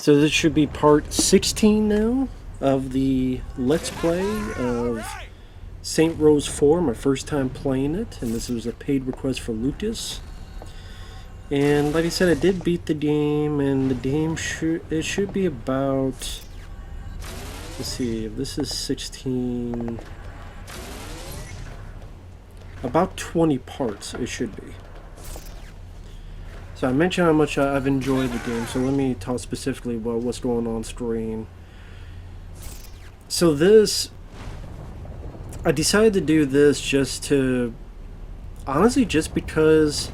So this should be part 16 now of the Let's Play of Saint Rose 4, my first time playing it, and this was a paid request for Lucas. And like I said, I did beat the game, and the game should be about, let's see, if this is 16, about 20 parts it should be. So I mentioned how much I've enjoyed the game, so let me talk specifically about what's going on screen. So this, I decided to do this just to, honestly, just because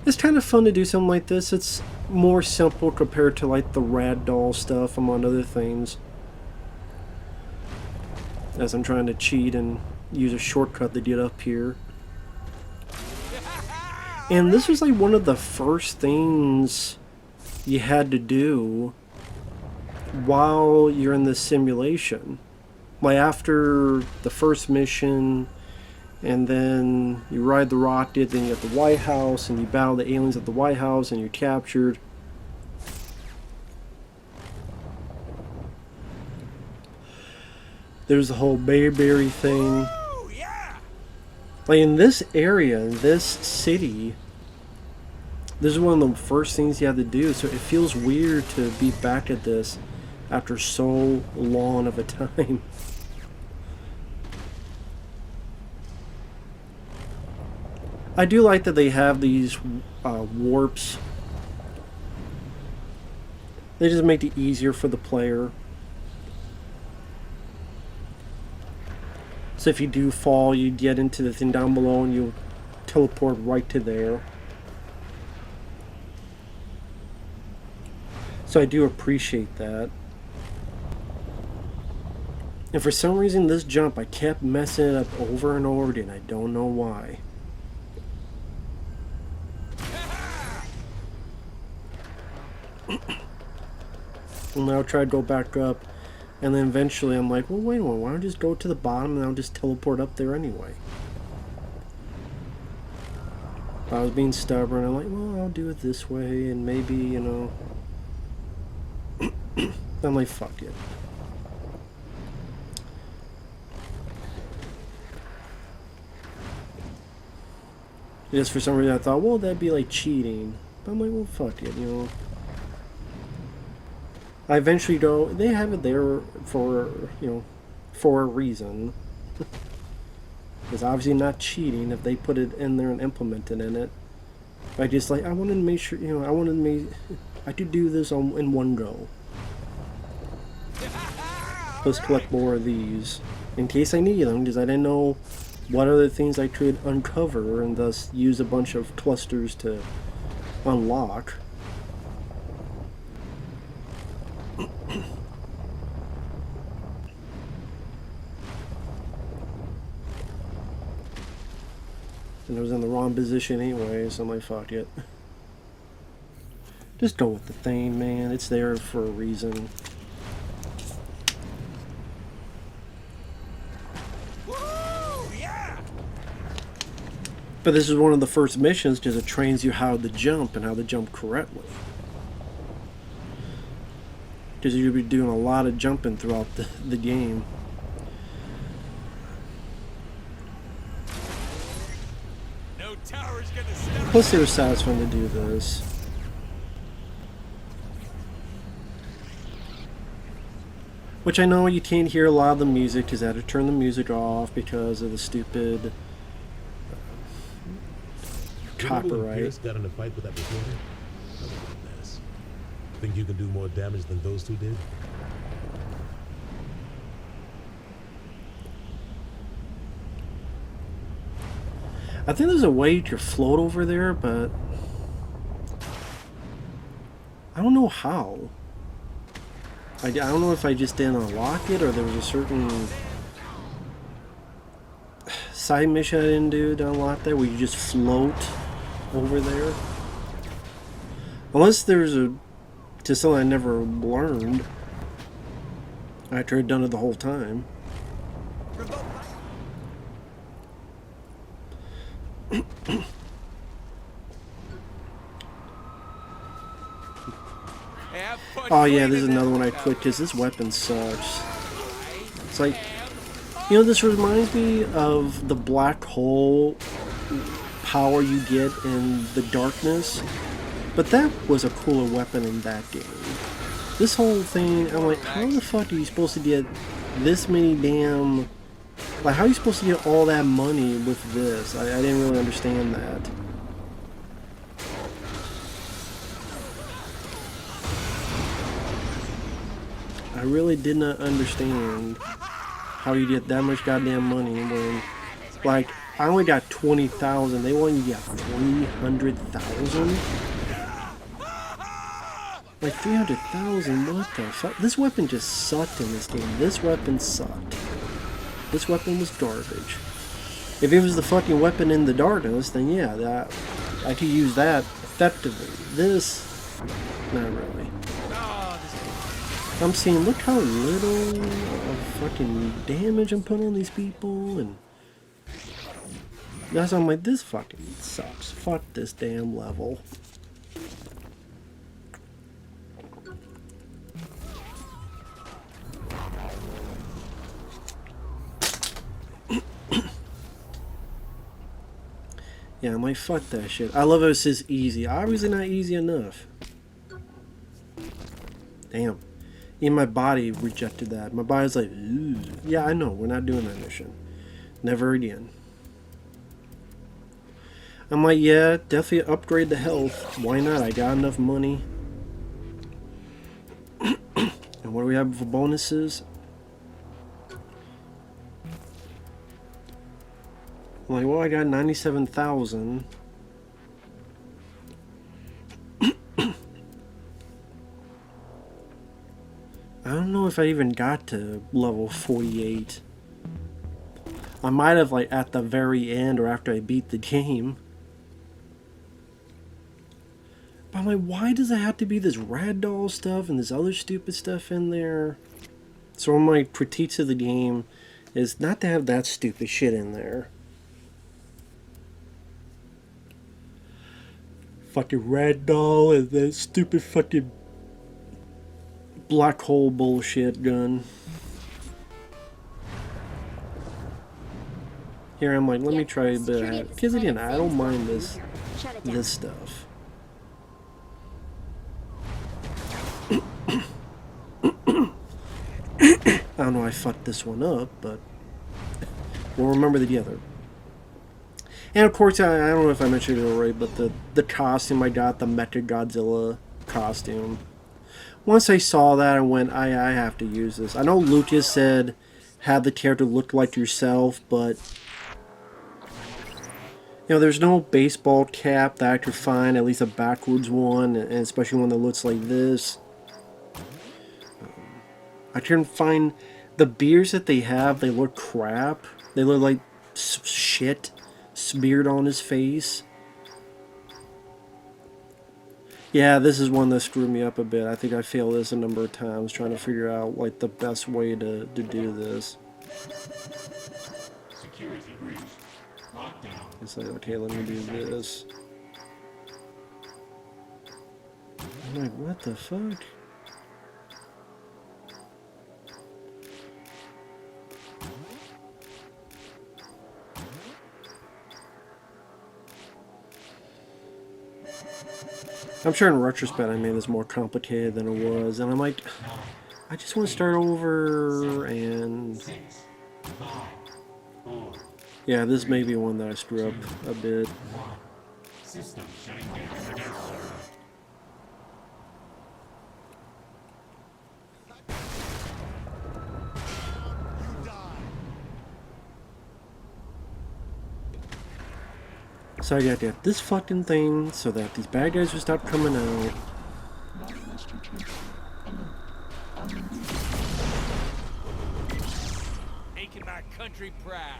it's kind of fun to do something like this. It's more simple compared to like the ragdoll stuff, among other things. As I'm trying to cheat and use a shortcut to get up here. And this was like one of the first things you had to do while you're in this simulation. Like after the first mission, and then you ride the rocket, then you get the White House, and you battle the aliens at the White House, and you're captured. There's the whole Bayberry thing. Like in this area, in this city, this is one of the first things you have to do, so it feels weird to be back at this after so long of a time. I do like that they have these warps. They just make it easier for the player. So if you do fall, you get into the thing down below and you'll teleport right to there. So I do appreciate that. And for some reason this jump, I kept messing it up over and over again. I don't know why. And I'll try to go back up, and then eventually I'm like, well, wait a minute, why don't I just go to the bottom and I'll just teleport up there anyway? I was being stubborn. I'm like, well, I'll do it this way, and maybe, you know. I'm like, fuck it. Just for some reason I thought, well, that'd be like cheating. But I'm like, well, fuck it, you know. I eventually go, they have it there for, you know, for a reason. It's obviously not cheating if they put it in there and implement it in it. I just like, I wanted to make sure, you know, I could do this in one go. Let's collect more of these in case I need them, because I didn't know what other things I could uncover and thus use a bunch of clusters to unlock. And it was in the wrong position anyway, so I'm like, fuck it. Just go with the thing, man. It's there for a reason. But this is one of the first missions because it trains you how to jump and how to jump correctly. Because you'll be doing a lot of jumping throughout the game. No tower's gonna stop. Plus, it was satisfying to do this. Which I know you can't hear a lot of the music because I had to turn the music off because of the stupid copyright. Pierce got in a fight with that reporter? Think you can do more damage than those two did? I think there's a way you could float over there, but I don't know how. I don't know if I just didn't unlock it or there was a certain side mission I didn't do to unlock that where you just float over there. Unless there's just something I never learned after I'd done it the whole time. Have fun Oh yeah, cleaning this is another that one I up. quit because this weapon sucks. It's like, you know, this reminds me of the black hole power you get in the darkness, but that was a cooler weapon in that game. This whole thing, I'm like, how the fuck are you supposed to get this many damn... Like, how are you supposed to get all that money with this? I didn't really understand that. I really did not understand how you get that much goddamn money when, like, I only got 20,000. They want you to get 300,000? Like 300,000? What the fuck? This weapon just sucked in this game. This weapon sucked. This weapon was garbage. If it was the fucking weapon in the darkness, then yeah, that I could use that effectively. This, not really. I'm seeing, look how little of fucking damage I'm putting on these people, and that's why I'm like, this fucking sucks. Fuck this damn level. Yeah, I'm like, fuck that shit. I love how it says easy. Obviously not easy enough. Damn. Even my body rejected that. My body's like, ooh. Yeah, I know. We're not doing that mission. Never again. I'm like, yeah, definitely upgrade the health. Why not? I got enough money. And what do we have for bonuses? I'm like, well, I got 97,000. I don't know if I even got to level 48. I might have, like, at the very end or after I beat the game. But I'm like, why does it have to be this ragdoll stuff and this other stupid stuff in there? So one of my critiques of the game is not to have that stupid shit in there. Fucking ragdoll and that stupid fucking black hole bullshit gun. Here I'm like, let me try a bit. Because again, I don't mind this stuff. I don't know, I fucked this one up, but we'll remember the other. And of course, I don't know if I mentioned it already, but the costume I got, the Mecha Godzilla costume. Once I saw that, I went, I have to use this. I know Lucas said have the character look like yourself, but you know, there's no baseball cap that I could find, at least a backwards one, and especially one that looks like this. I couldn't find the beers that they have. They look crap. They look like shit smeared on his face. Yeah, this is one that screwed me up a bit. I think I failed this a number of times trying to figure out like the best way to do this. It's like, okay, let me do this. I'm like, what the fuck? I'm sure in retrospect I made this more complicated than it was, and I'm like, I just want to start over, and yeah, this may be one that I screw up a bit. So I got to get this fucking thing so that these bad guys will stop coming out. Making my country proud.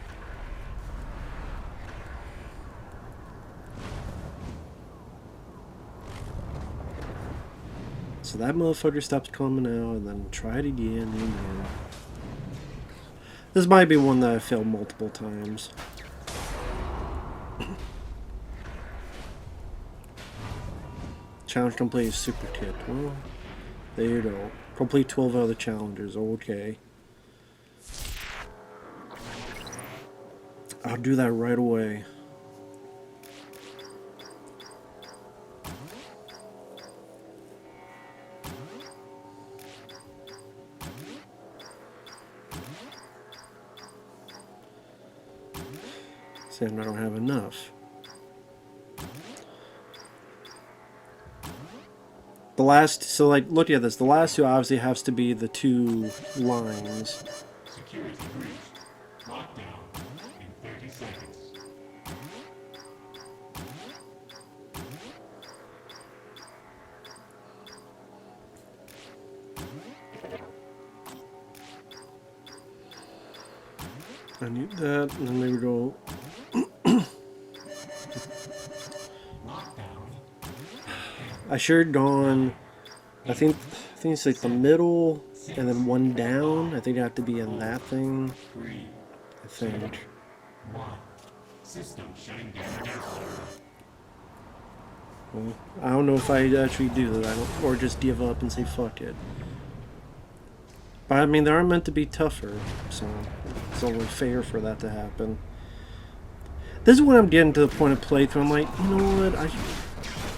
So that motherfucker stops coming out, and then try it again and again. This might be one that I failed multiple times. Challenge complete is super kit. Well, There you go. Complete 12 other challenges. Okay. I'll do that right away. Saying I don't have enough. The last, so like, look at this. The last two obviously has to be the two lines. Security breach. Lockdown in 30 seconds. I need that, and then maybe go. I should have gone. I think it's like the middle, and then one down. I think I have to be in that thing. I think. System shutting down. Well, I don't know if I actually do that, or just give up and say fuck it. But I mean, they are meant to be tougher, so it's only fair for that to happen. This is when I'm getting to the point of playthrough. I'm like, you know what?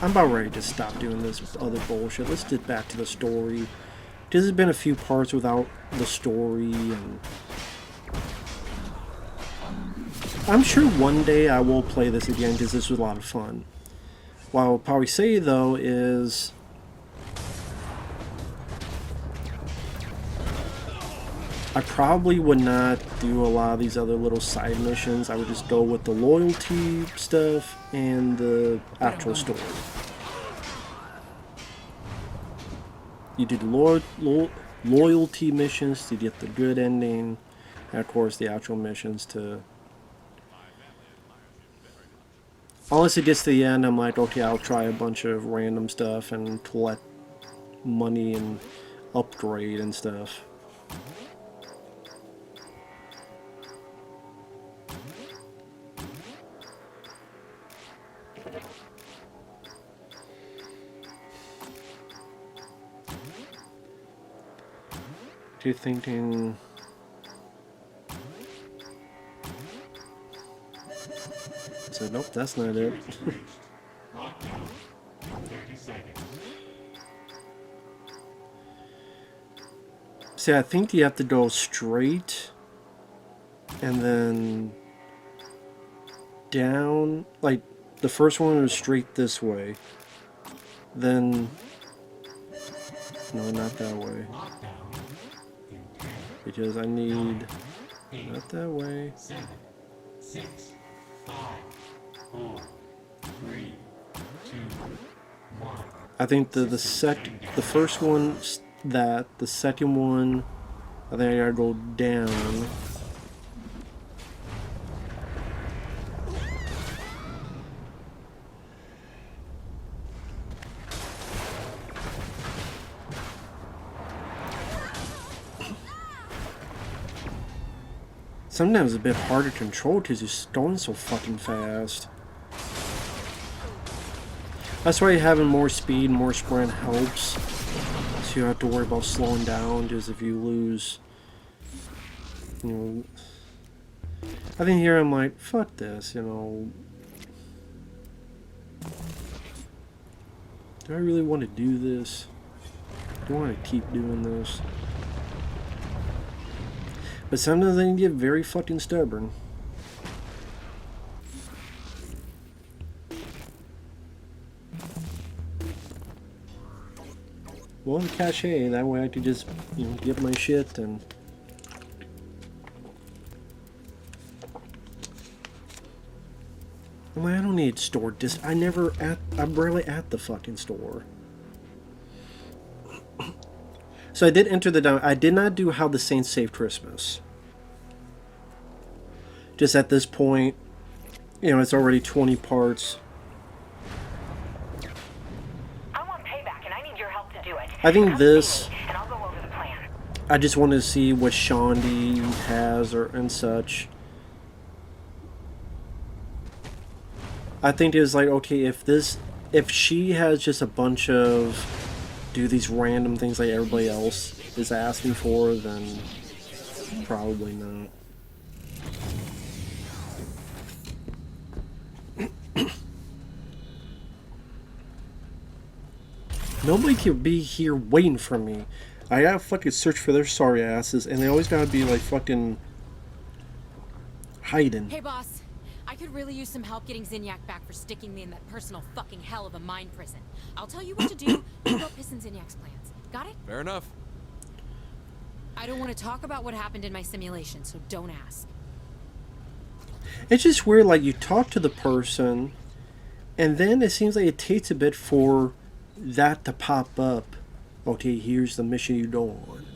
I'm about ready to stop doing this other bullshit. Let's get back to the story. There's been a few parts without the story, and I'm sure one day I will play this again because this was a lot of fun. What I'll probably say though is I probably would not do a lot of these other little side missions. I would just go with the loyalty stuff and the actual story. You do the loyalty missions to get the good ending, and of course the actual missions to... Unless it gets to the end, I'm like, okay, I'll try a bunch of random stuff and collect money and upgrade and stuff. You're thinking... So nope, that's not it. See, I think you have to go straight and then down. Like the first one was straight this way. Then no, not that way. Because I need not that way. 7, 6, 5, 4, 3, 2, 1. I think the first one that, the second one, I think I gotta go down. Sometimes it's a bit harder to control because you're going so fucking fast. That's why having more speed, more sprint helps. So you don't have to worry about slowing down, just if you lose, you know. I think here I'm like, fuck this, you know. Do I really want to do this? Do I want to keep doing this? But sometimes they get very fucking stubborn. Well, the cache, that way I could just, you know, get my shit and... I'm like, I don't need store dis. I'm rarely at the fucking store. So I did enter the I did not do How the Saints Saved Christmas. Just at this point, you know, it's already 20 parts. I want payback, and I need your help to do it. I think this, and I'll go over the plan. I just wanted to see what Shondi has and such. I think it was like, okay, if she has just a bunch of do these random things like everybody else is asking for, then probably not. Nobody can be here waiting for me. I gotta fucking search for their sorry asses, and they always gotta be like fucking hiding. Hey, boss. I could really use some help getting Zinyak back for sticking me in that personal fucking hell of a mine prison. I'll tell you what to do. You go piss in Zinyak's plans. Got it? Fair enough. I don't want to talk about what happened in my simulation, so don't ask. It's just weird, like you talk to the person, and then it seems like it takes a bit for that to pop up. Okay, here's the mission you go on.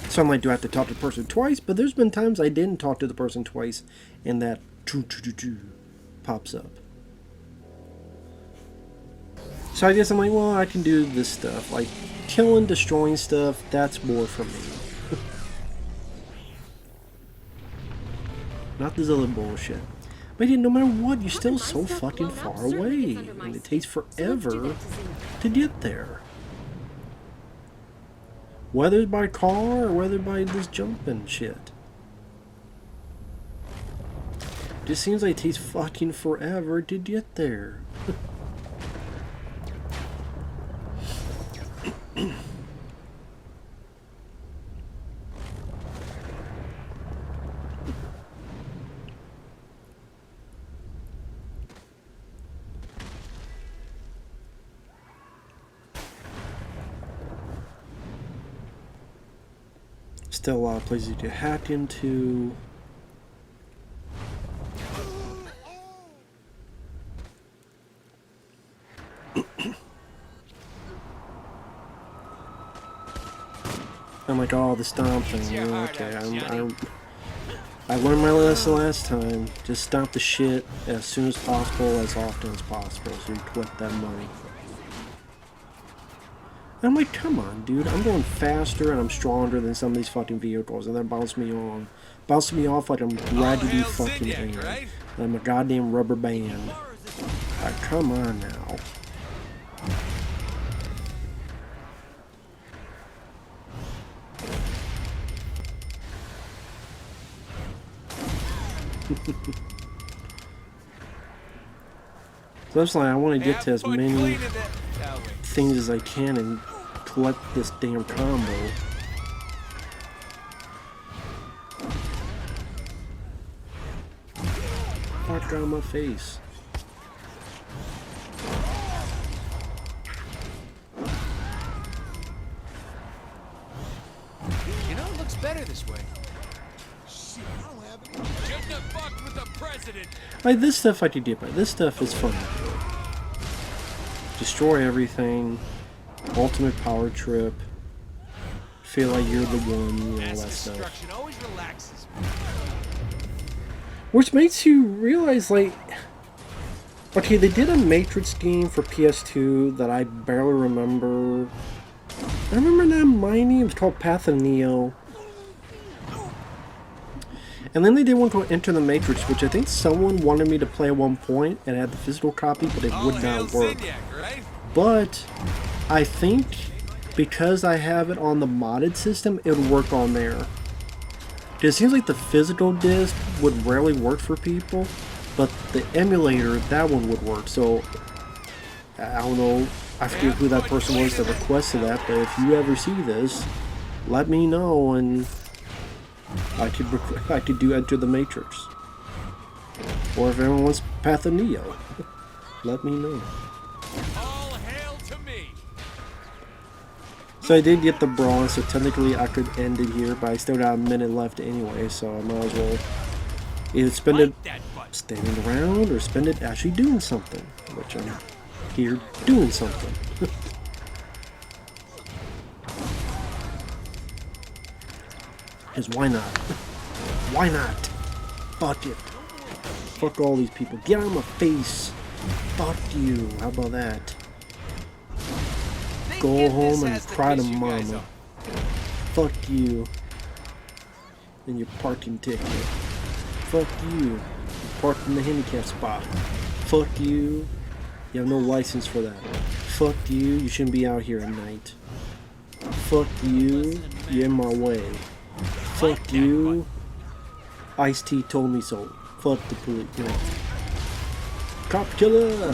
So I'm like, do I have to talk to the person twice? But there's been times I didn't talk to the person twice, and that pops up. So I guess I'm like, well, I can do this stuff. Like, killing, destroying stuff, that's more for me. Not this other bullshit. But yeah, no matter what, you're still so fucking far away. And it takes forever to get there. Whether by car or whether by this jumping shit. Just seems like it takes fucking forever to get there. Still a lot of places to hack into. I'm like, oh, the stomp thing. Yeah, okay, I learned my lesson last time. Just stomp the shit as soon as possible, as often as possible, so you collect that money. And I'm like, come on, dude. I'm going faster and I'm stronger than some of these fucking vehicles, and they're bouncing me off like I'm glad to be fucking in. Right? I'm a goddamn rubber band. Come on now. So that's like I want to get to as many things as I can and collect this damn combo. Fuck out of my face. You know, it looks better this way. Shit, I don't have it. Shouldn't have fucked with the president. Like, this stuff I could get by. This stuff is fun. Destroy everything. Ultimate power trip. Feel like you're the one, you know, all that stuff. Always relaxes. Which makes you realize, like, okay, they did a Matrix game for PS2 that I barely remember. I remember now mining. It was called Path of Neo. And then they did one called Enter the Matrix, which I think someone wanted me to play at one point and had the physical copy, but it would not work. Right? But I think because I have it on the modded system, it would work on there. It seems like the physical disc would rarely work for people, but the emulator, that one would work. So I don't know, I forget who that person was that requested that, but if you ever see this, let me know and I could do Enter the Matrix. Or if everyone wants Path of Neo, let me know. All hail to me. So I did get the bronze, so technically I could end it here, but I still got a minute left anyway, so I might as well either spend it standing around or spend it actually doing something, which I'm here doing something. Because why not? Why not? Fuck it. Fuck all these people. Get out of my face. Fuck you. How about that? Go home and cry to mama. Fuck you. And your parking ticket. Fuck you. You parked in the handicap spot. Fuck you. You have no license for that. Fuck you. You shouldn't be out here at night. Fuck you. You're in my way. Fuck you. Ice-T told me so. Fuck the police. You know. Cop killer.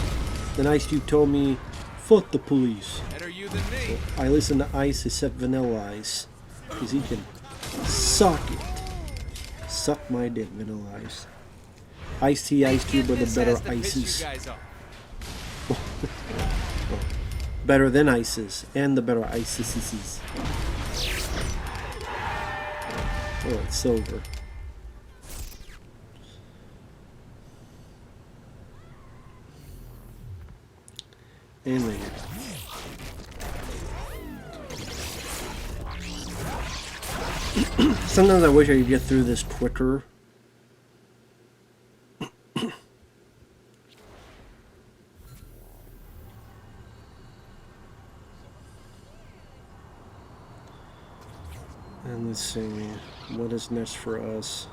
Then Ice-T told me, fuck the police. Better you than me. I listen to Ice except Vanilla Ice. Because he can suck it. Suck my dick, Vanilla Ice. Ice-T, Ice-T, but the better ices. Better than ices. And the better ices. Oh, it's silver. And later. Sometimes I wish I could get through this quicker. And let's see, what is next for us?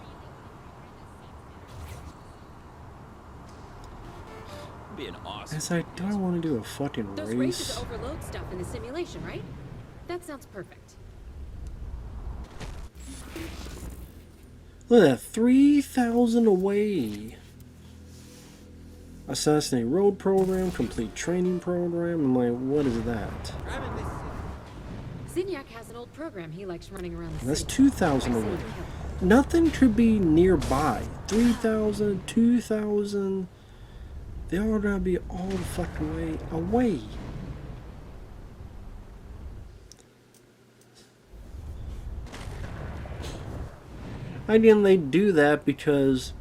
Being awesome. Do I want to do a fucking Those races race? overload stuff in the simulation, right? That sounds perfect. Look at that, 3,000 away. Assassinate road program, complete training program. I'm like, what is that? Zinyak has an old program he likes running around the That's city. 2,000 away. Nothing could be nearby. 3,000, 2,000. They all gotta be all the fucking way away. Again, they do that because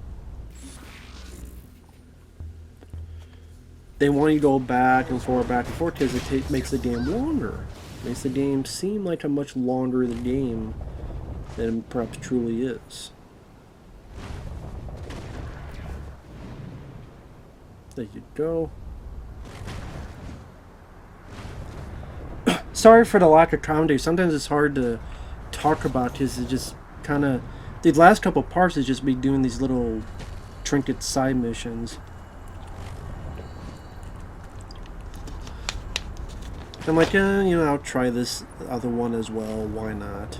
they want you to go back and forth, because it makes the game longer. Makes the game seem like a much longer game than it perhaps truly is. There you go. Sorry for the lack of comedy. Sometimes it's hard to talk about because it just kind of... The last couple parts is just me doing these little trinket side missions. I'm like, you know, I'll try this other one as well. Why not?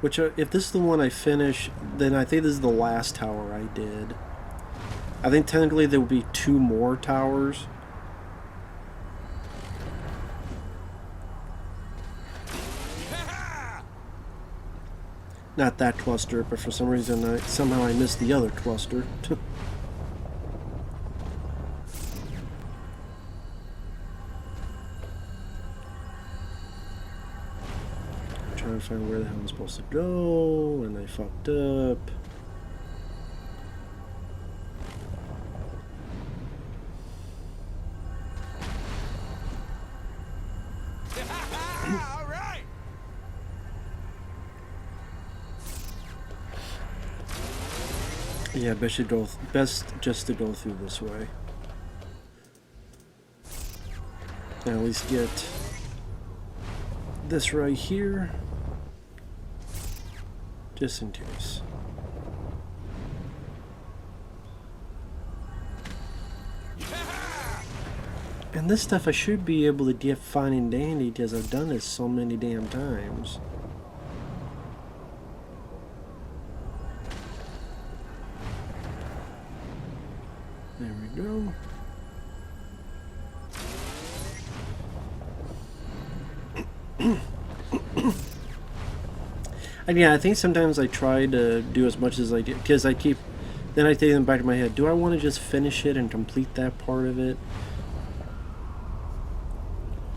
Which, if this is the one I finish, then I think this is the last tower I did. I think technically there will be 2 more towers. Not that cluster, but for some reason somehow I missed the other cluster. Trying to find where the hell I'm supposed to go, and I fucked up. All right. Yeah, best just to go through this way. And at least get this right here, just in case. And this stuff I should be able to get fine and dandy because I've done this so many damn times. There we go. And yeah, I think sometimes I try to do as much as I do, because then I think in the back of my head, do I want to just finish it and complete that part of it?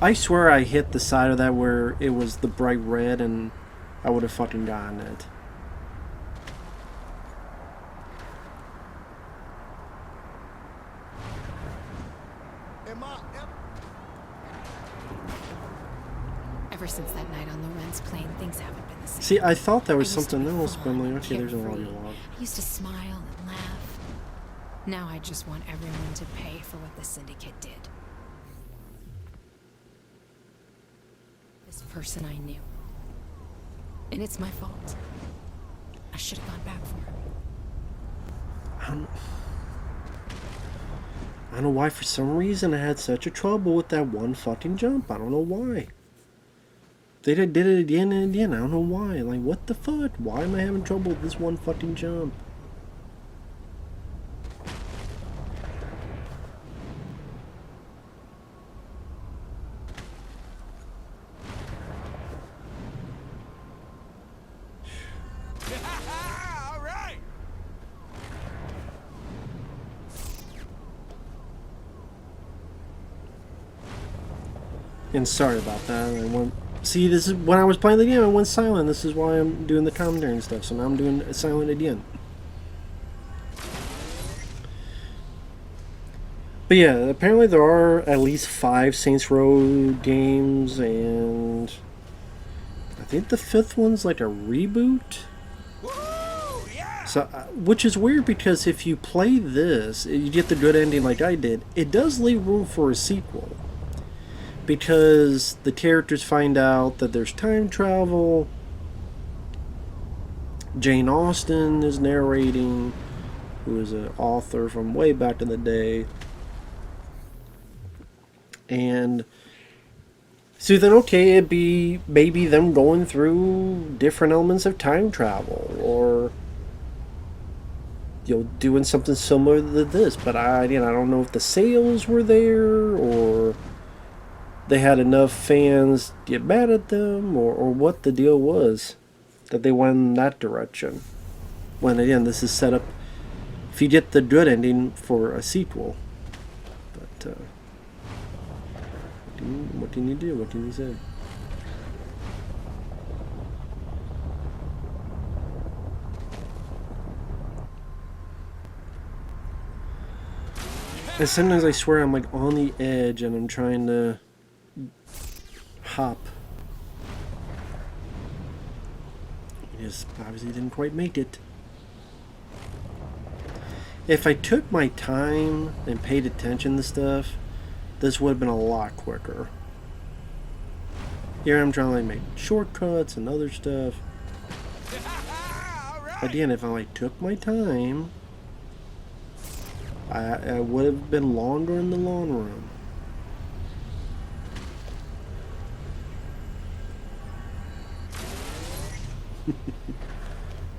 I swear I hit the side of that where it was the bright red and I would have fucking gotten it. Ever since that night on Loren's plane, things haven't been the same. See, I thought there was I used to something be else, but fun, I'm like, okay, there's an carefree. audio log. I used to smile and laugh. Now I just want everyone to pay for what the syndicate did. This person I knew. And it's my fault. I should have gone back for him. don't know why, for some reason, I had such a trouble with that one fucking jump. I don't know why. They did it again and again. I don't know why. Like, what the fuck? Why am I having trouble with this one fucking jump? All right. And sorry about that. I went. See, this is when I was playing the game. I went silent. This is why I'm doing the commentary and stuff. So now I'm doing it silent again. But yeah, apparently there are at least 5 Saints Row games, and I think the 5th one's like a reboot. Woo! Yeah. So, which is weird because if you play this, you get the good ending like I did. It does leave room for a sequel. Because the characters find out that there's time travel. Jane Austen is narrating, who is an author from way back in the day. And so then, okay, it'd be maybe them going through different elements of time travel, or doing something similar to this. But I don't know if the sales were there, or they had enough fans get mad at them, or what the deal was that they went in that direction. When again, this is set up if you get the good ending for a sequel. But what can you do? What can you say? And sometimes I swear I'm like on the edge and I'm trying to hop. Just obviously didn't quite make it. If I took my time and paid attention to stuff, this would have been a lot quicker. Here I'm trying to like make shortcuts and other stuff. All right. Again, if I like took my time, I would have been longer in the long run.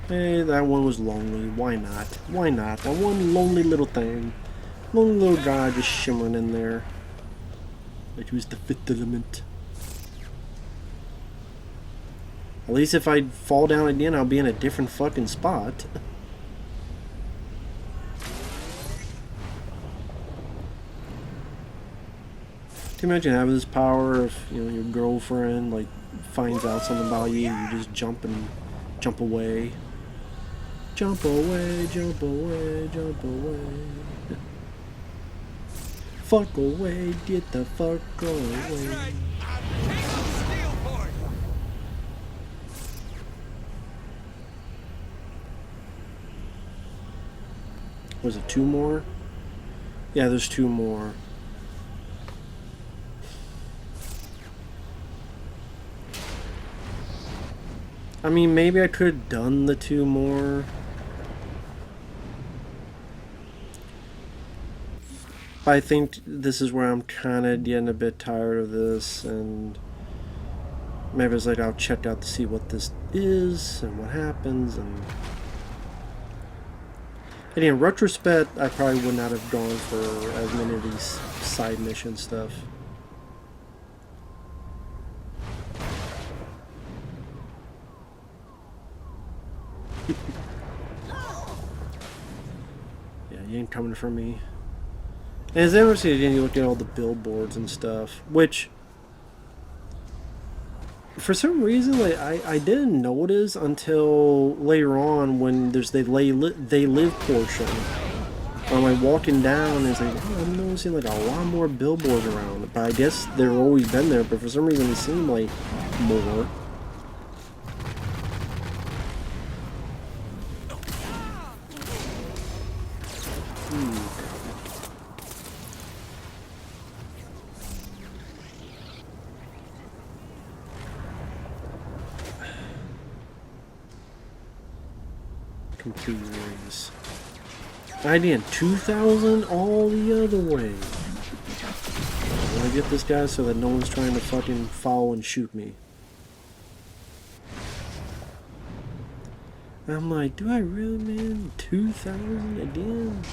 Hey, that one was lonely. Why not? Why not? That one lonely little thing. Lonely little guy just shimmering in there. Like he was the 5th element. At least if I fall down again, I'll be in a different fucking spot. Can you imagine having this power if your girlfriend like finds out something about you and you just jump away. Jump away, jump away, jump away. Fuck away, get the fuck away. That's right. I'm taking steel for it. Was it 2 more? Yeah, there's 2 more. I mean, maybe I could have done the 2 more. I think this is where I'm kind of getting a bit tired of this, and maybe it's like I'll check out to see what this is and what happens. And in retrospect, I probably would not have gone for as many of these side mission stuff. Yeah, you ain't coming for me. And it's interesting again, you look at all the billboards and stuff, which for some reason like I didn't notice until later on when there's they live portion. I'm like walking down and it's like, oh, I'm noticing like a lot more billboards around. But I guess they've always been there, but for some reason they seem like more. Complete race. I did 2,000 all the other way. I'm gonna get this guy so that no one's trying to fucking follow and shoot me. I'm like, do I really, man? 2,000 again?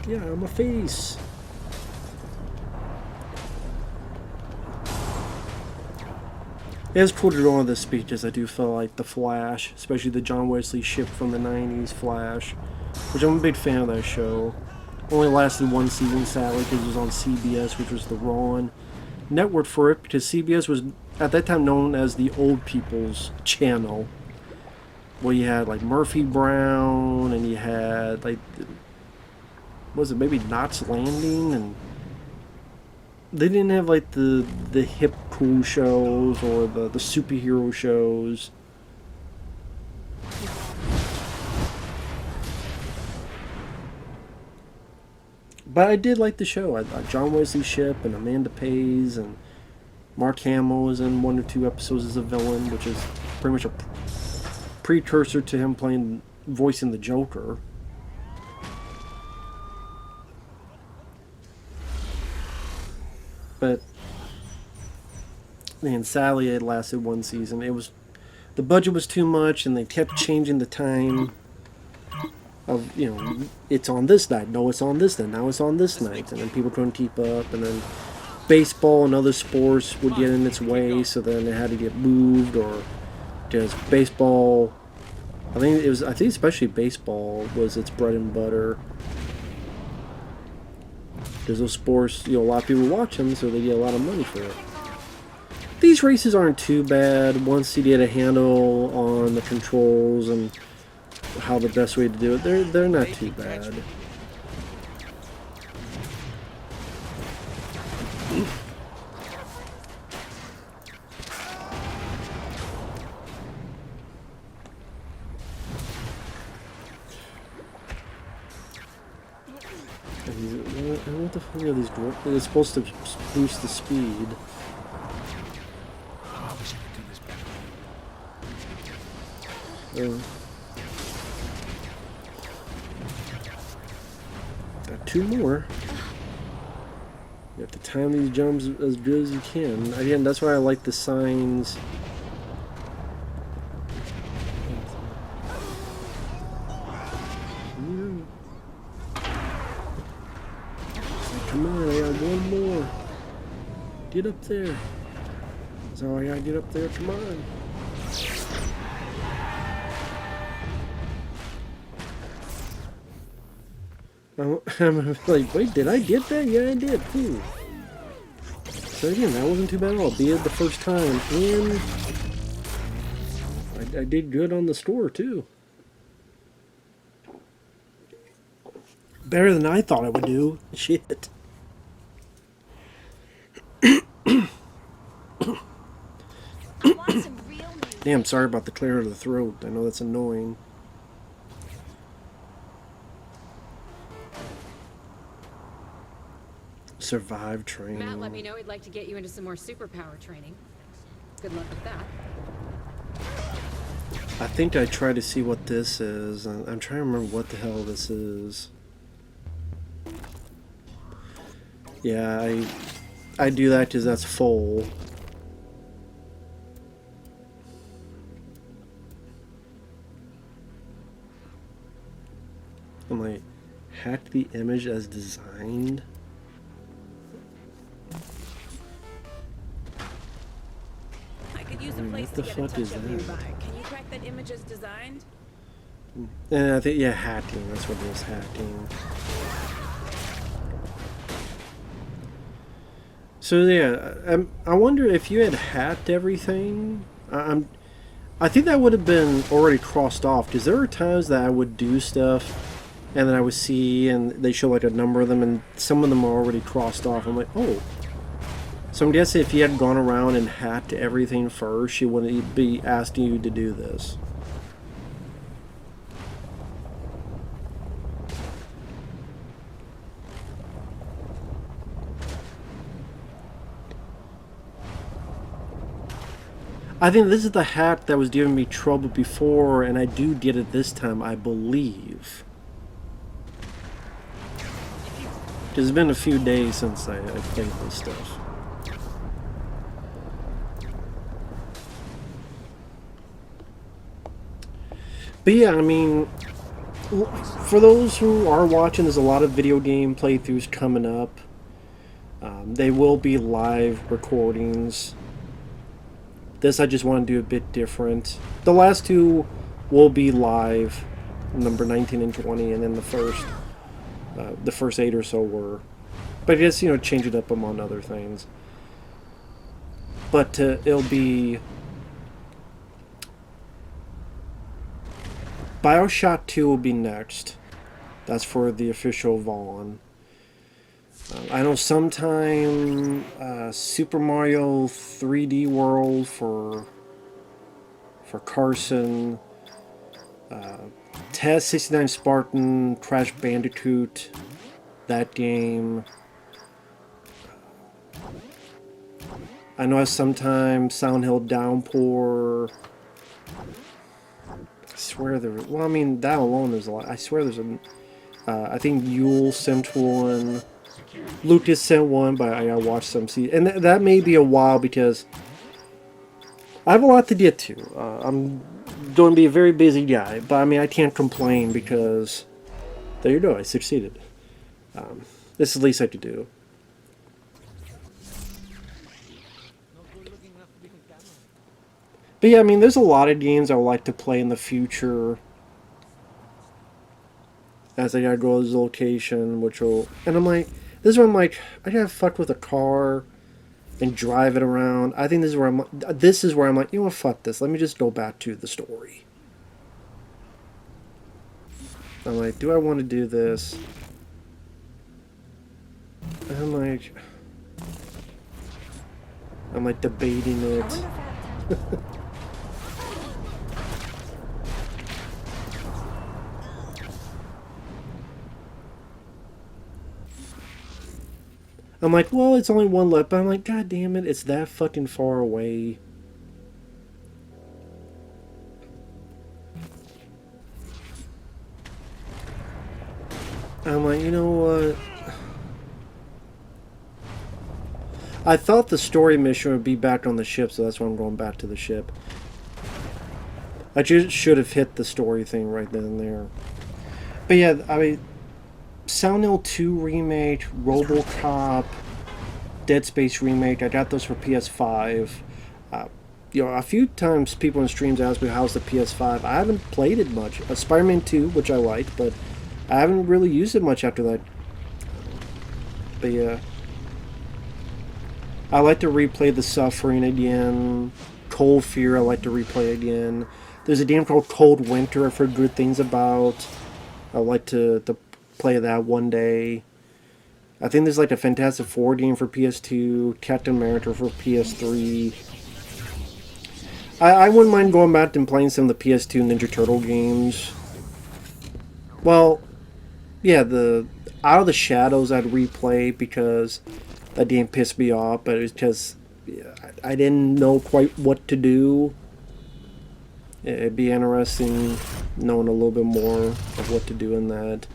Yeah, on my face. It's cool to do all the speeches. I do feel like the Flash, especially the John Wesley ship from the 90s Flash, which I'm a big fan of that show. Only lasted one season, sadly, because it was on CBS, which was the wrong network for it, because CBS was at that time known as the old people's channel, where you had like Murphy Brown, and you had like, was it maybe Knots Landing, and they didn't have like the hip cool shows or the superhero shows. But I did like the show. John Wesley Shipp and Amanda Pays and Mark Hamill was in 1 or 2 episodes as a villain, which is pretty much a precursor to him voicing the Joker. But man, sadly, it lasted one season. The budget was too much, and they kept changing the time of, you know, it's on this night. No, it's on this night. Now it's on this night, and then people couldn't keep up, and then baseball and other sports would get in its way, so then it had to get moved, or just baseball. I think especially baseball was its bread and butter. Because those sports, you know, a lot of people watch them, so they get a lot of money for it. These races aren't too bad once you get a handle on the controls and how the best way to do it. They're not too bad. What the fuck are these? They're supposed to boost the speed. Oh, I wish I could do this better. Got 2 more. You have to time these jumps as good as you can. Again, that's why I like the signs. Come on, I got 1 more. Get up there. So I gotta get up there. Come on. I'm like, wait, did I get that? Yeah, I did. Cool. So again, that wasn't too bad at all. Be it the first time, and I did good on the score too. Better than I thought I would do. Shit. Damn, sorry about the clear of the throat. I know that's annoying. Survive training. Matt let me know he'd like to get you into some more superpower training. Good luck with that. I think I tried to see what this is. I'm trying to remember what the hell this is. Yeah, I do that because that's full. I'm like, hack the image as designed. I could use a What place the to get fuck in touch is with that? nearby. Can you track that image as designed? And I think, yeah, hacking. That's what it is, hacking. So yeah, I wonder if you had hacked everything. I think that would have been already crossed off, because there are times that I would do stuff and then I would see and they show like a number of them and some of them are already crossed off. I'm like, oh. So I'm guessing if you had gone around and hacked everything first, she wouldn't be asking you to do this. I think this is the hack that was giving me trouble before, and I do get it this time, I believe. It's been a few days since I played this stuff. But yeah, I mean, for those who are watching, there's a lot of video game playthroughs coming up. They will be live recordings. This I just want to do a bit different. The last two will be live, number 19 and 20, and then the first 8 or so were. But I guess, you know, change it up among other things. But it'll be BioShock 2 will be next. That's for the official Vaughn. I know sometime Super Mario 3D World for Carson, Test 69 Spartan, Crash Bandicoot, that game. I know sometimes Silent Hill Downpour. I swear there. Well, I mean that alone there's a lot. I swear there's a. I think Yule sent one. Lucas sent one, but I gotta watch some. See, and that may be a while because I have a lot to get to. I'm going to be a very busy guy, but I mean I can't complain because there you go. I succeeded. This is the least I could do. But yeah, I mean, there's a lot of games I would like to play in the future. As I gotta go to this location, which will, and I'm like, this is where I'm like, I gotta fuck with a car and drive it around. I think this is where I'm like, you know what, fuck this. Let me just go back to the story. I'm like, do I want to do this? And I'm like debating it. I'm like, well, it's only one left, but I'm like, god damn it, it's that fucking far away. I'm like, you know what? I thought the story mission would be back on the ship, so that's why I'm going back to the ship. I just should have hit the story thing right then and there. But yeah, I mean, Silent Hill 2 remake, RoboCop, Dead Space remake. I got those for PS5. You know, a few times people in streams ask me how's the PS5. I haven't played it much. Spider-Man 2, which I liked, but I haven't really used it much after that. But yeah, I like to replay The Suffering again. Cold Fear, I like to replay again. There's a game called Cold Winter I've heard good things about. I like to play that one day. I think there's like a Fantastic Four game for PS2, Captain America for PS3. I wouldn't mind going back and playing some of the PS2 Ninja Turtle games. Well, yeah, the Out of the Shadows I'd replay because that game pissed me off, but it was because I didn't know quite what to do. It'd be interesting knowing a little bit more of what to do in that.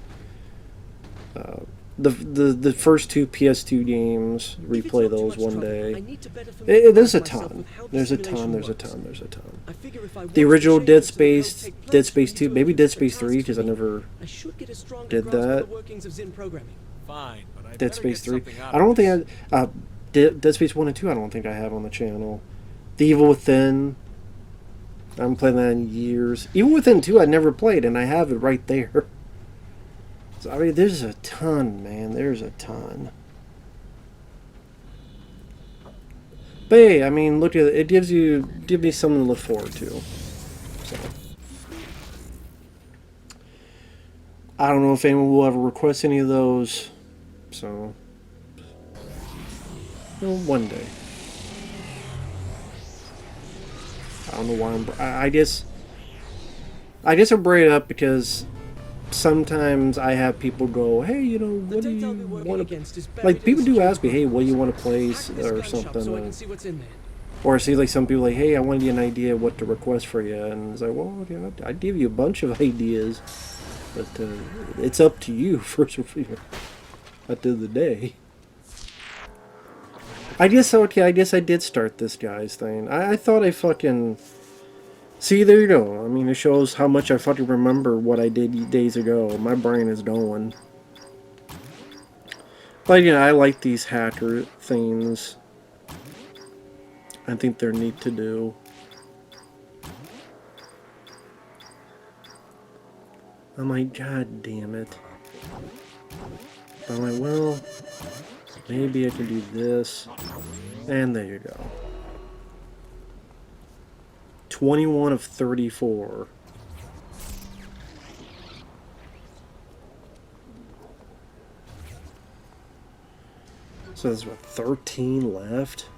The first two PS2 games, replay those one day. There's a ton. There's a ton. The original Dead Space 2, maybe Dead Space 3, because I never did that. Fine, but I Dead better Space get 3. something out I don't of this. think Dead Space 1 and 2 I don't think I have on the channel. The Evil Within, I haven't played that in years. Evil Within 2 I never played, and I have it right there. So, I mean, there's a ton, man. There's a ton. But hey, I mean, look at it. It gives me something to look forward to. So, I don't know if anyone will ever request any of those. So, well, one day. I don't know why I guess I bring it up because sometimes I have people go, hey, you know, what do you want to... Like, people do ask me, hey, what do you want to play or something. Or see, like, some people like, hey, I want to get an idea of what to request for you. And it's like, well, you know, I'd give you a bunch of ideas. But it's up to you, first of all, at the end of the day. I guess, okay, I guess I did start this guy's thing. I thought I fucking... See, there you go. I mean, it shows how much I fucking remember what I did days ago. My brain is going. But, you know, I like these hacker things. I think they're neat to do. I'm like, God damn it. I'm like, well, maybe I can do this. And there you go. 21 of 34. So there's what, 13 left?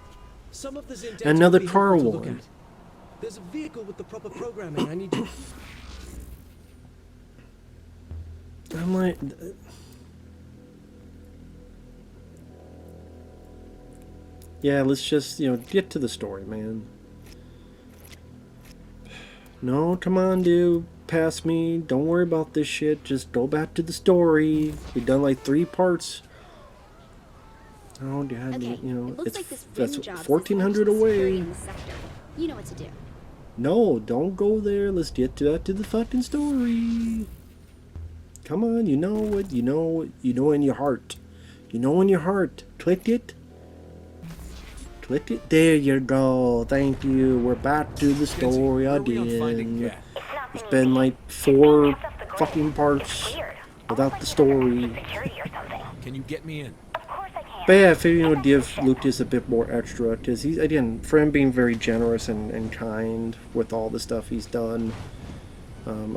Some of this indents Another will be car helpful to look one. at. There's a vehicle with the proper programming. I need to. I'm like... Yeah, let's just, you know, get to the story, man. No, come on, dude. Pass me. Don't worry about this shit. Just go back to the story. We've done like 3 parts. Oh, God, Okay, you know, it looks it's like this that's rim job is 1,400 essentially security away. in the sector. You know what to do. No, don't go there. Let's get to that to the fucking story. Come on, you know what? You know in your heart. You know in your heart. Click it. Click it. There you go. Thank you. We're back to the story again. It's been like 4 fucking parts without the story. Can you get me in? But yeah, I figured, you know, give Lucas a bit more extra, because he's, again, for him being very generous and kind with all the stuff he's done,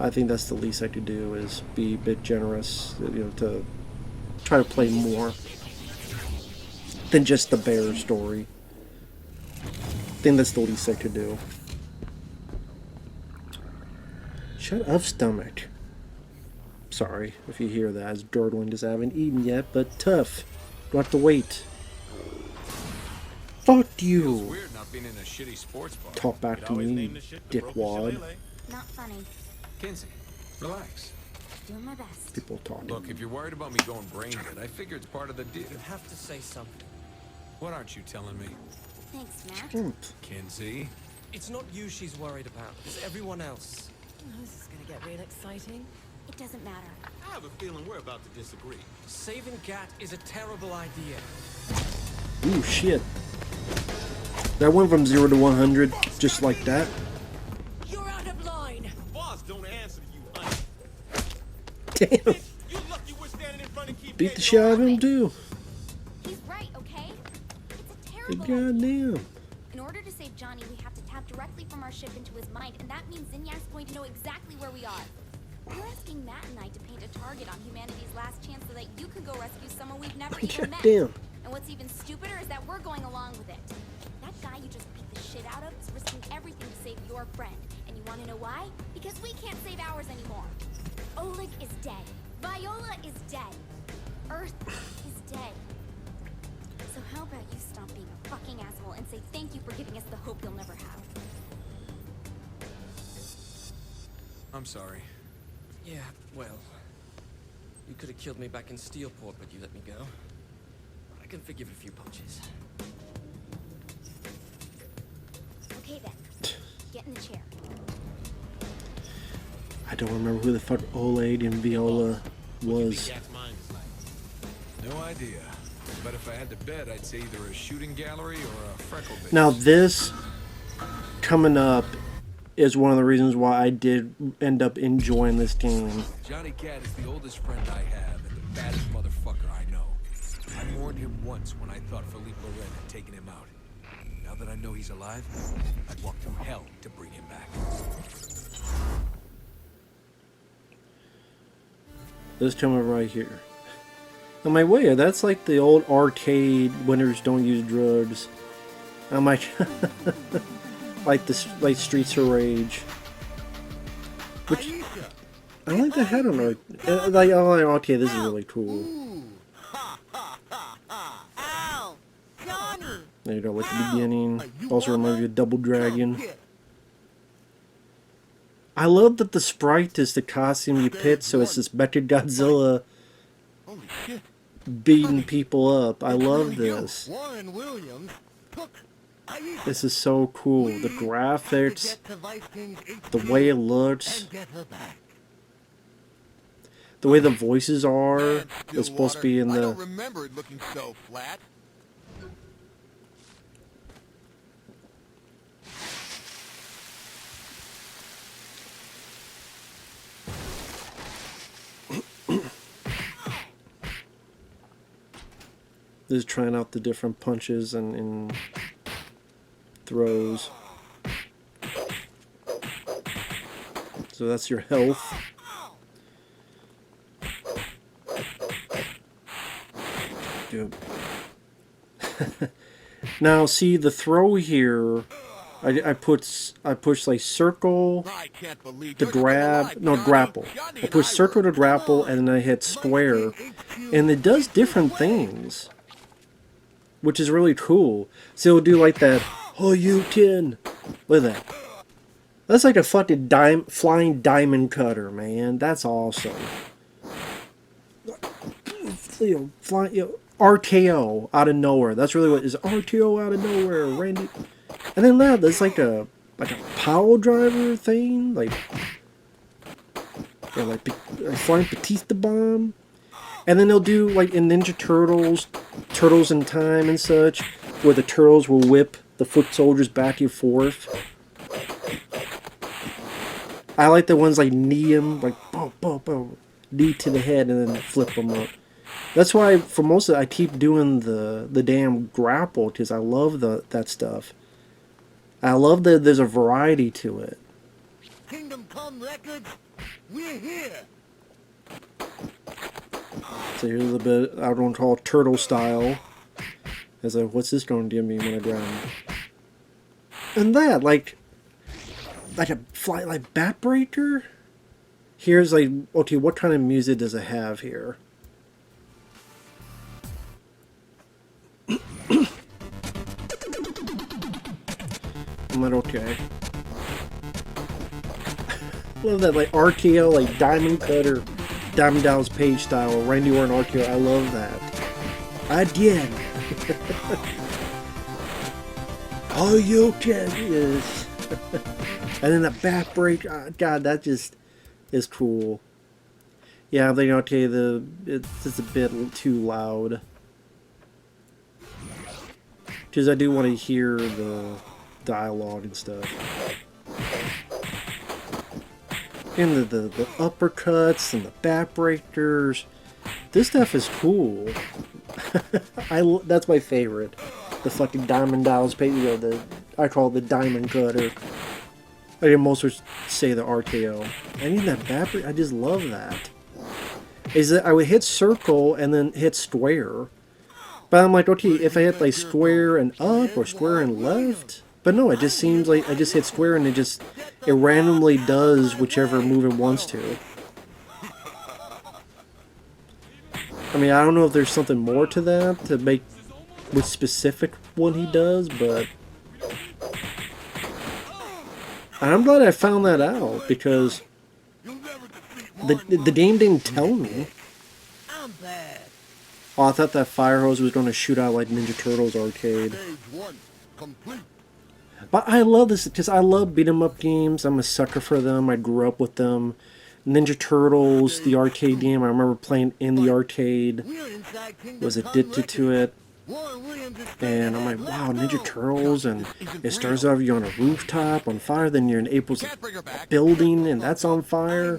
I think that's the least I could do, is be a bit generous, you know, to try to play more than just the bear story. I think that's the least I could do. Shut up, stomach. Sorry if you hear that, as Dordwin just haven't eaten yet, but tough. Don't have to wait. Fuck you. Weird not being in a shitty sports bar. Talk back to me, dickwad. Not funny. Kinsey, relax. Doing my best. People talking. Look, if you're worried about me going brain dead, I figure it's part of the deal. You have to say something. What aren't you telling me? Thanks, Matt. Kinsey? It's not you she's worried about. It's everyone else. Oh, this is gonna get real exciting. It doesn't matter. I have a feeling we're about to disagree. Saving Gat is a terrible idea. Ooh, shit. That went from 0 to 100 just like that. You're out of line. Boss don't answer to you, honey. Damn. You lucky we're standing in front of keep Beat the shit out of him, too. He's right, okay? It's a Good terrible idea. goddamn. In order to save Johnny, we have to tap directly from our ship into his mind, and that means Zinyak's going to know exactly where we are. You're asking Matt and I to paint a target on humanity's last chance so that you can go rescue someone we've never even met. Goddamn. And what's even stupider is that we're going along with it. That guy you just beat the shit out of is risking everything to save your friend. And you want to know why? Because we can't save ours anymore. Oleg is dead. Viola is dead. Earth is dead. So how about you stop being a fucking asshole and say thank you for giving us the hope you'll never have. I'm sorry. Yeah, well. You could have killed me back in Steelport, but you let me go. I can forgive a few punches. Okay then. Get in the chair. I don't remember who the fuck Oleg and Viola was. No idea. But if I had to bet, I'd say either a shooting gallery or a freckle bitch. Now this coming up is one of the reasons why I did end up enjoying this game. Johnny Cat is the oldest friend I have and the baddest motherfucker I know. I warned him once when I thought Philippe Loren had taken him out. Now that I know he's alive, I'd walk through hell to bring him back. This coming right here. I'm like, wait, that's like the old arcade winners don't use drugs. I'm like, like Streets of Rage. Which I like the head on it. Like, oh, okay, this is really cool. Ow! Johnny! There you go, like the beginning. Also reminds me of Double Dragon. I love that the sprite is the costume you pick, so it's this Mecha Godzilla beating people up. I love this. This is so cool. The graphics, the way it looks, the way the voices are. It's supposed to be in the... I don't remember it looking so flat. Just trying out the different punches and throws. So that's your health. Dude. Now see the throw here. I push like circle to grab, no, grapple. I push circle to grapple and then I hit square, and it does different things, which is really cool. So it'll do like that, oh you can, look at that. That's like a fucking flying diamond cutter, man. That's awesome. You know, flying, you know, RKO out of nowhere. That's really what is RKO out of nowhere, Randy. And then that, there's like a power driver thing, like flying Batista bomb. And then they'll do like in Ninja Turtles, Turtles in Time and such, where the turtles will whip the foot soldiers back and forth. I like the ones like knee them, like boom, boom, boom, knee to the head and then flip them up. That's why for most of it, I keep doing the damn grapple, because I love that stuff. I love that there's a variety to it. Kingdom Come Records, we're here. So here's a bit I don't call it turtle style. As like, what's this going to give me when I grab him? And that, like a fly, like Batbreaker. Here's like, okay, what kind of music does it have here? I'm like, okay. Love that, like RKO, like Diamond Cutter, Diamond Dallas Page style, Randy Orton RKO. I love that. Again. Oh, you can. Yes. And then the backbreak. God, that just is cool. Yeah, I'm thinking, okay, it's just a bit too loud. Because I do want to hear the dialogue and stuff. And the uppercuts and the backbreakers. This stuff is cool. That's my favorite. The fucking Diamond Dallas Page, you know, I call it the Diamond Cutter. I can most would say the RKO. I need that backbreak. I just love that. Is that I would hit circle and then hit square. But I'm like, okay, if I hit like square and up or square and left. But no, it just seems like I just hit square and it randomly does whichever move it wants to. I mean, I don't know if there's something more to that to make which specific one he does, but I'm glad I found that out because the game didn't tell me. Oh, I thought that fire hose was going to shoot out like Ninja Turtles arcade. But I love this because I love beat 'em up games. I'm a sucker for them. I grew up with them. Ninja Turtles, the arcade game, I remember playing in the arcade. Was addicted to it. And I'm like, wow, Ninja Turtles, and it starts off you're on a rooftop on fire, then you're in April's building and that's on fire.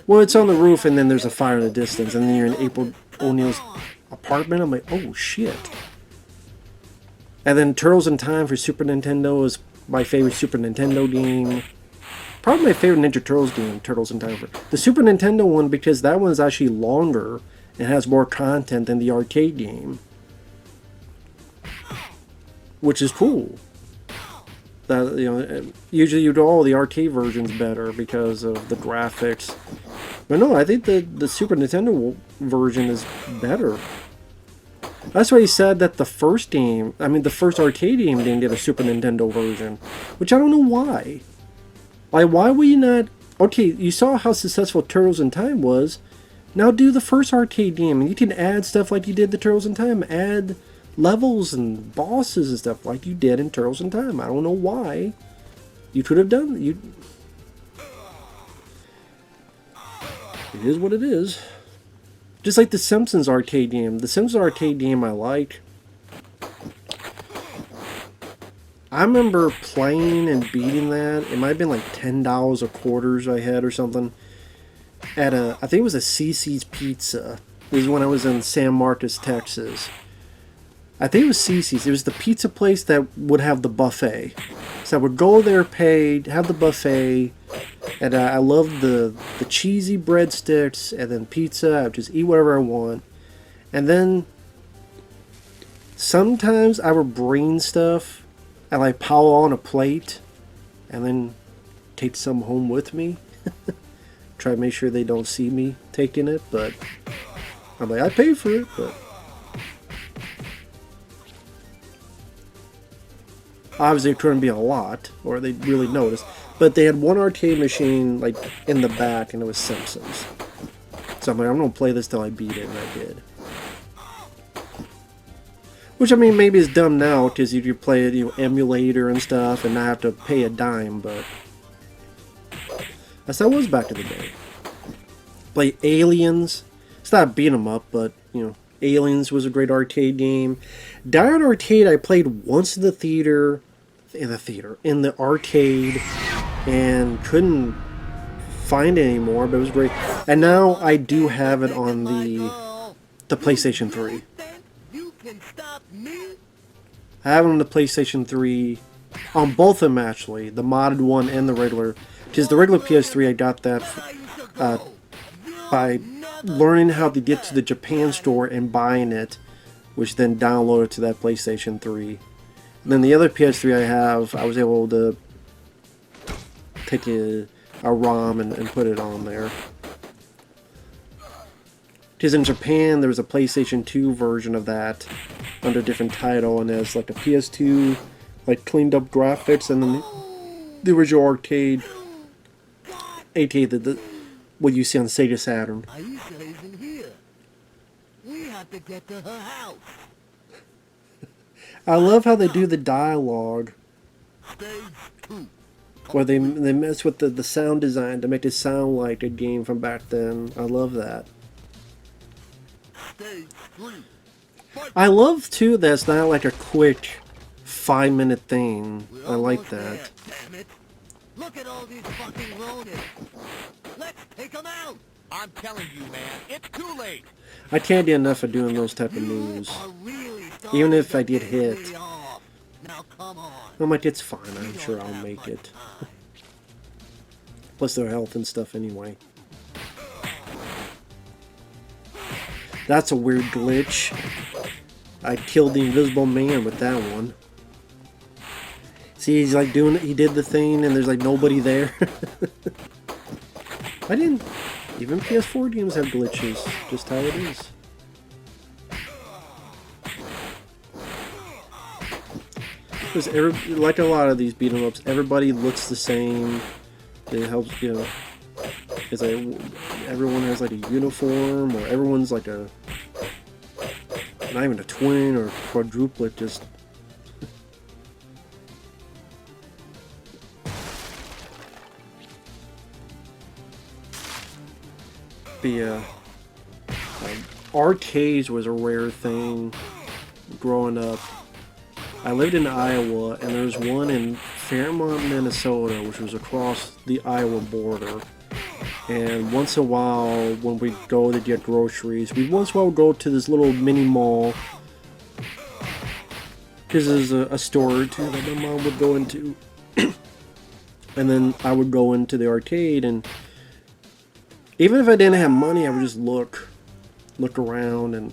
Well, it's on the roof and then there's a fire in the distance, and then you're in April O'Neil's apartment. I'm like, oh shit. And then Turtles in Time for Super Nintendo is my favorite Super Nintendo game. Probably my favorite Ninja Turtles game, Turtles in Time. The Super Nintendo one, because that one is actually longer and has more content than the arcade game. Which is cool. That, you know, usually you do all the arcade versions better because of the graphics. But no, I think the Super Nintendo version is better. That's why he said that the first game, I mean the first arcade game didn't get a Super Nintendo version. Which I don't know why. Like, why would you not... Okay, you saw how successful Turtles in Time was. Now do the first arcade game, and you can add stuff like you did the Turtles in Time. Add levels and bosses and stuff like you did in Turtles in Time. I don't know why. You could have done... It is what it is. Just like the Simpsons arcade game. The Simpsons arcade game I like. I remember playing and beating that. It might have been like $10 a quarters I had or something. At I think it was a CC's Pizza. This is when I was in San Marcos, Texas. I think it was CC's. It was the pizza place that would have the buffet. So I would go there, pay, have the buffet, and I loved the cheesy breadsticks and then pizza. I would just eat whatever I want. And then sometimes I would bring stuff and like pile on a plate and then take some home with me. Try to make sure they don't see me taking it, but I'm like, I paid for it, but obviously it couldn't be a lot, or they'd really notice. But they had one arcade machine like in the back, and it was Simpsons. So I'm like, I'm gonna play this till I beat it, and I did. Which, I mean, maybe is dumb now, because you could play it, emulator and stuff, and not have to pay a dime, but that's how it was back in the day. Play Aliens. It's not beat 'em up, but, Aliens was a great arcade game. Die Hard Arcade I played once in the arcade, and couldn't find it anymore, but it was great. And now I do have it on the PlayStation 3. I have it on the PlayStation 3, on both of them actually, the modded one and the regular. Because the regular PS3, I got that by learning how to get to the Japan store and buying it, which then downloaded to that PlayStation 3. And then the other PS3 I have, I was able to take a ROM and put it on there. Because in Japan, there was a PlayStation 2 version of that under a different title, and there's like a PS2, like cleaned up graphics, and then the original arcade, what you see on Sega Saturn. Aisha isn't here. We have to get to her house. I love how they do the dialogue, where they mess with the sound design to make it sound like a game from back then. I love that. I love too that it's not like a quick 5-minute thing. I like that. Damn it. Look at all these fucking Ronins. Let's take them out. I'm telling you, man, it's too late. I can't get enough of doing those type of moves. Even if I get hit. Now come on. I'm like, it's fine. I'm sure I'll make it. Plus their health and stuff anyway. That's a weird glitch. I killed the Invisible Man with that one. See, he's like doing it. He did the thing, and there's like nobody there. I didn't. Even PS4 games have glitches. Just how it is. Because like a lot of these beat 'em ups, everybody looks the same. It helps, it's like everyone has like a uniform, or everyone's like a, not even a twin or quadruplet, just the arcades was a rare thing growing up. I lived in Iowa, and there was one in Fairmont, Minnesota, which was across the Iowa border. And once in a while, when we'd go to get groceries, we'd once in a while go to this little mini mall. Because there's a store or two that my mom would go into. And then I would go into the arcade, and even if I didn't have money, I would just look around. And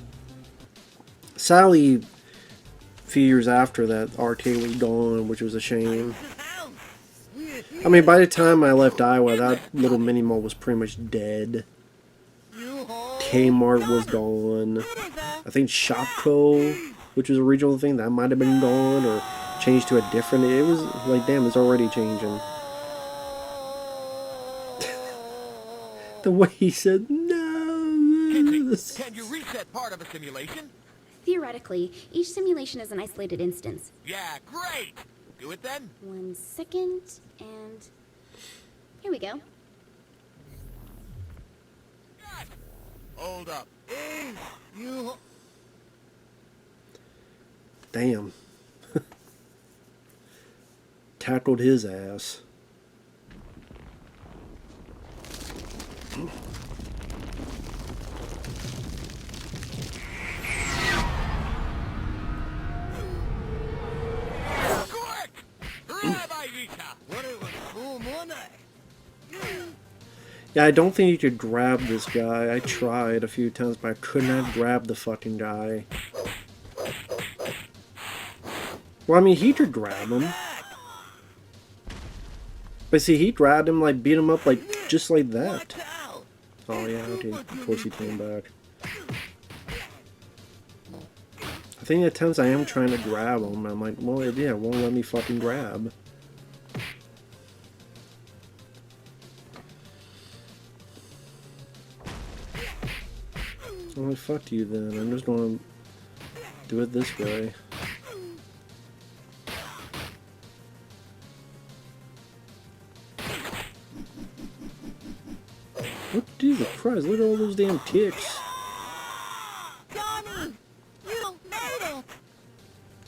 sadly, a few years after that, arcade was gone, which was a shame. I mean, by the time I left Iowa, that little mini mall was pretty much dead. Kmart was gone. I think Shopko, which was a regional thing, that might have been gone or changed to a different. It was like, damn, it's already changing. The way he said no. Can you reset part of a simulation? Theoretically, each simulation is an isolated instance. Yeah, great! Do it then. 1 second, and here we go. Yes. Hold up. Hey, you... Damn. Tackled his ass. Yeah, I don't think you could grab this guy. I tried a few times, but I could not grab the fucking guy. Well, I mean, he could grab him. But see, he grabbed him, like, beat him up, like, just like that. Oh, yeah, okay, of course he came back. I think at times I am trying to grab him. I'm like, well, yeah, it won't let me fucking grab. Well, fuck you then. I'm just gonna do it this way. What, Jesus Christ, look at all those damn kicks. Johnny! You made it!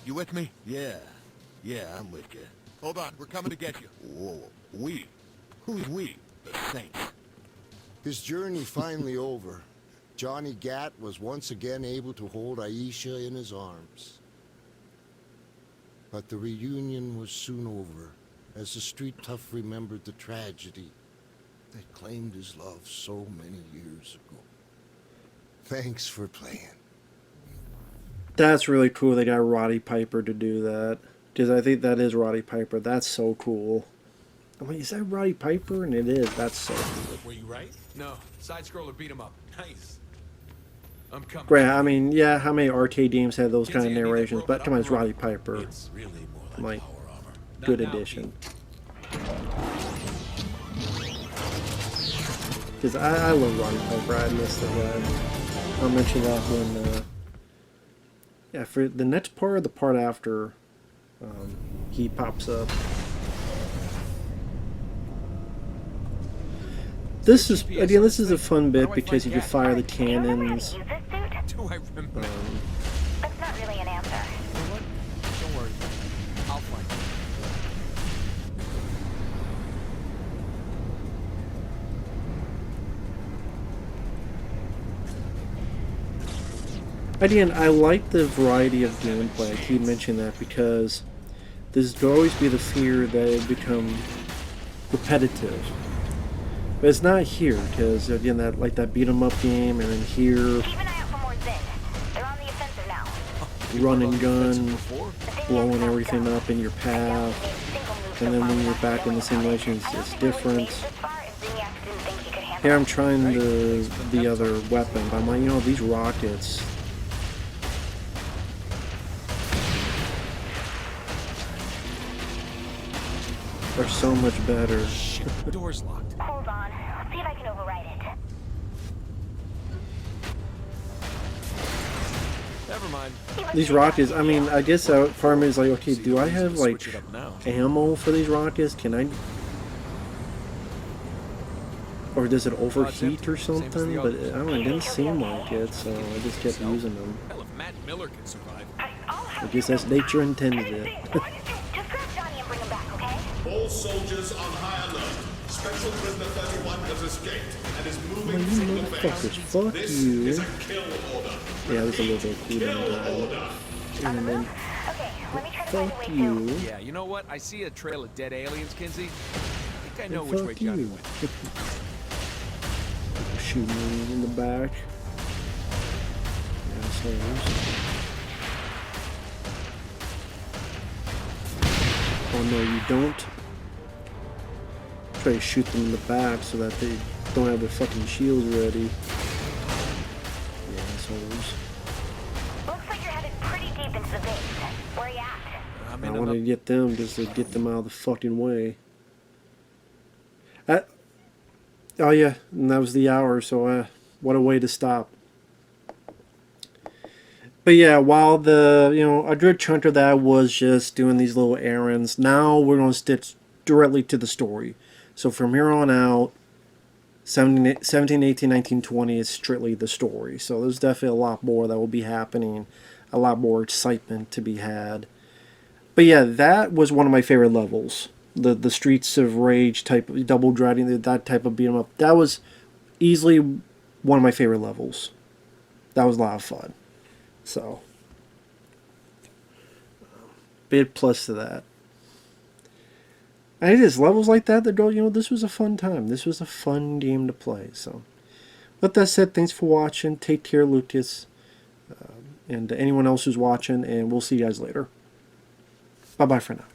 You with me? Yeah. Yeah, I'm with you. Hold on, we're coming to get you. Whoa, we? Who's we? The Saints. His journey finally over. Johnny Gat was once again able to hold Aisha in his arms. But the reunion was soon over, as the street tough remembered the tragedy that claimed his love so many years ago. Thanks for playing. That's really cool they got Roddy Piper to do that. Because I think that is Roddy Piper. That's so cool. I'm like, is that Roddy Piper? And it is. That's so cool. Were you right? No. Side-scroller beat him up. Nice. I'm coming. Great. I mean, yeah, how many arcade games had those kind of narrations? But come on, it's Roddy Piper. It's really more like good addition. Because I love Roddy Piper. I miss the guy. I'll mention that when, yeah, for the next part or the part after, he pops up. This is, again, this is a fun bit because you can fire the cannons. Do I remember? That's not really an answer. You know what? Don't worry. I'll find it. Again, I like the variety of gameplay. I keep mentioning that because there's will always be the fear that it become repetitive. But it's not here, because again, that like that beat 'em up game, and then here, Keep an eye out for more Zin. They're on the offensive now. run and gun, blowing everything up in your path, and then when you're back in the simulation, it's different. Here I'm trying the other weapon, but I'm like, you know, these rockets. Are so much better. Shit, the door's locked. Hold on. Let's see if I can override it. Never mind. These rockets, I mean, I guess part of me is like, okay, do I have like ammo for these rockets? Can I? Or does it overheat or something? But I don't know, it didn't seem like it, so I just kept using them. Hell, if Matt Miller can survive. I guess that's nature intended it. All soldiers on high alert. Special prisoner 31 has escaped and is moving You from the motherfuckers, base. fuck This you. is a kill order. Yeah, there's a little bit of cooldown time. And then, fuck you. Yeah, you know what? I see a trail of dead aliens, Kinsey. I think I know And which way fuck Johnny you. went. Shooting me in the back. Assholes. Oh no, you don't. Try to shoot them in the back so that they don't have their fucking shields ready. wanted to get them just to get them out of the fucking way. Oh yeah, and that was the hour, so what a way to stop. But yeah, while a good chunk of that was just doing these little errands, now we're going to stick directly to the story. So from here on out, 17, 18, 19, 20 is strictly the story. So there's definitely a lot more that will be happening, a lot more excitement to be had. But yeah, that was one of my favorite levels. The Streets of Rage type, double driving, that type of beat 'em up. That was easily one of my favorite levels. That was a lot of fun. So, big plus to that. And it is levels like that go, this was a fun time. This was a fun game to play. So, with that said, thanks for watching. Take care, Lucas, and anyone else who's watching, and we'll see you guys later. Bye-bye for now.